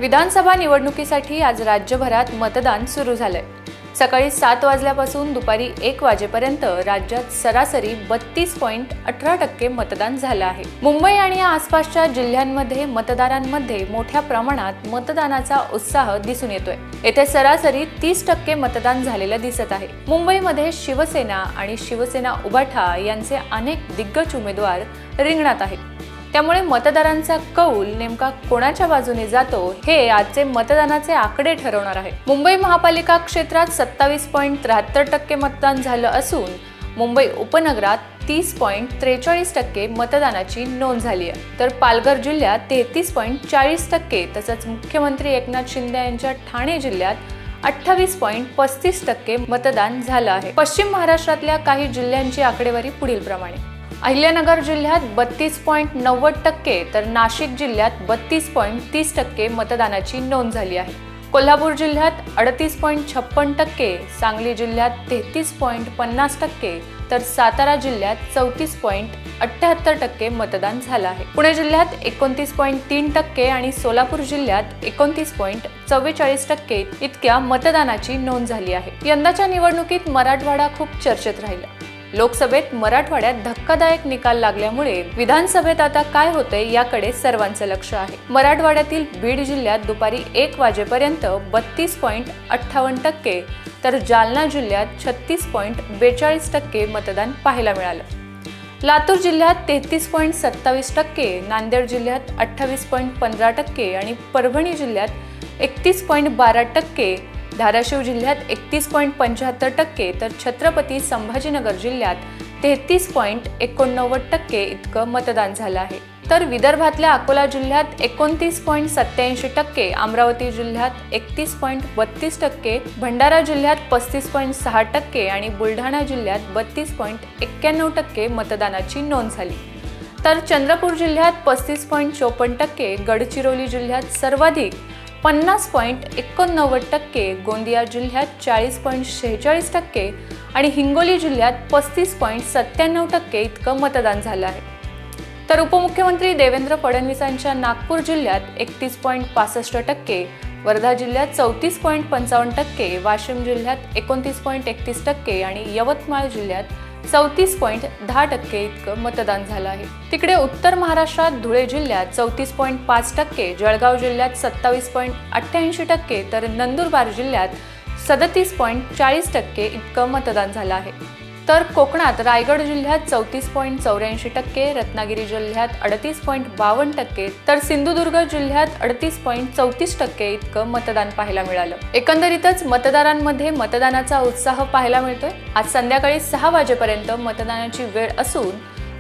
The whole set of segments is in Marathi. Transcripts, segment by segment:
विधानसभा निवडणुकीसाठी आज राज्यभरात मतदान सुरू झालंय। सकाळी 7 वाजल्यापासून दुपारी 1 वाजेपर्यंत राज्यात सरासरी 32.18% मतदान झालं आहे। मुंबई आणि आसपासच्या जिल्ह्यांमध्ये मतदारांमध्ये मोठ्या प्रमाणात मतदानाचा उत्साह दिसून येतोय। येथे सरासरी 30% मतदान झालेलं दिसत आहे। मुंबईमध्ये शिवसेना आणि शिवसेना उभाठा यांचे अनेक दिग्गज उमेदवार रिंगणात आहेत। त्यामुळे मतदारांचा कौल नेमका कोणाच्या बाजूने जातो हे आजचे मतदानाचे आकडे ठरवणार आहे। मुंबई महापालिका क्षेत्रात 27.73% मतदान झालं असून मुंबई उपनगरात 30.43% मतदानाची नोंद झाली आहे। तर पालघर जिल्ह्यात 33.40% तसंच मुख्यमंत्री एकनाथ शिंदे यांच्या ठाणे जिल्ह्यात 28.35% मतदान झालं आहे। पश्चिम महाराष्ट्रातल्या काही जिल्ह्यांची आकडेवारी पुढील प्रमाणे: अहिल्यानगर जिल्ह्यात 32.90%, तर नाशिक जिल्ह्यात 32.30% मतदानाची नोंद झाली आहे। कोल्हापूर जिल्ह्यात 38.56%, सांगली जिल्ह्यात 33.50%, तर सातारा जिल्ह्यात 34.78% मतदान झालं आहे। पुणे जिल्ह्यात 29.3% आणि सोलापूर जिल्ह्यात 29.44% इतक्या मतदानाची नोंद झाली आहे। यंदाच्या निवडणुकीत मराठवाडा खूप चर्चेत राहिला। लोकसभेत मराठवाड्यात धक्कादायक निकाल लागल्यामुळे विधानसभेत आता काय होतंय याकडे सर्वांचं लक्ष आहे। मराठवाड्यातील बीड जिल्ह्यात दुपारी 1 वाजेपर्यंत 32.58%, तर जालना जिल्ह्यात 36.42% मतदान पाहायला मिळालं। लातूर जिल्ह्यात 33.27%, नांदेड जिल्ह्यात 28.15% आणि परभणी जिल्ह्यात 31.12%, धाराशिव जिल्ह्यात 31.75%, तर छत्रपती संभाजीनगर जिल्ह्यात 33.89% इतकं मतदान झालं आहे। तर विदर्भातल्या अकोला जिल्ह्यात 29.87%, अमरावती जिल्ह्यात 31.32%, भंडारा जिल्ह्यात 35.6% आणि बुलढाणा जिल्ह्यात 32.91% मतदानाची नोंद झाली। तर चंद्रपूर जिल्ह्यात 35.54%, गडचिरोली जिल्ह्यात सर्वाधिक 50.89%, गोंदिया जिल्ह्यात 40.46% आणि हिंगोली जिल्ह्यात 35.97% इतकं मतदान झालं आहे। तर उपमुख्यमंत्री देवेंद्र फडणवीसांच्या नागपूर जिल्ह्यात 31.65%, वर्धा जिल्ह्यात 34.55%, वाशिम जिल्ह्यात 29.31% आणि यवतमाळ जिल्ह्यात 34.10% इतकं मतदान झालं आहे। तिकडे उत्तर महाराष्ट्रात धुळे जिल्ह्यात 34.5%, जळगाव जिल्ह्यात 27.88%, तर नंदुरबार जिल्ह्यात 37.40% इतकं मतदान झालं आहे। तर कोकणात रायगड जिल्ह्यात 34.84%, रत्नागिरी जिल्ह्यात 38.52%, तर सिंधुदुर्ग जिल्ह्यात 38.34% इतकं मतदान पाहायला मिळालं। एकंदरीतच मतदारांमध्ये मतदानाचा उत्साह पाहायला मिळतोय। आज संध्याकाळी 6 वाजेपर्यंत मतदानाची वेळ असून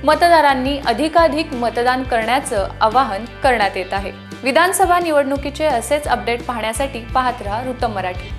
मतदारांनी अधिकाधिक मतदान करण्याचं आवाहन करण्यात येत आहे। विधानसभा निवडणुकीचे असेच अपडेट पाहण्यासाठी पाहत रहा वृत्तम मराठी।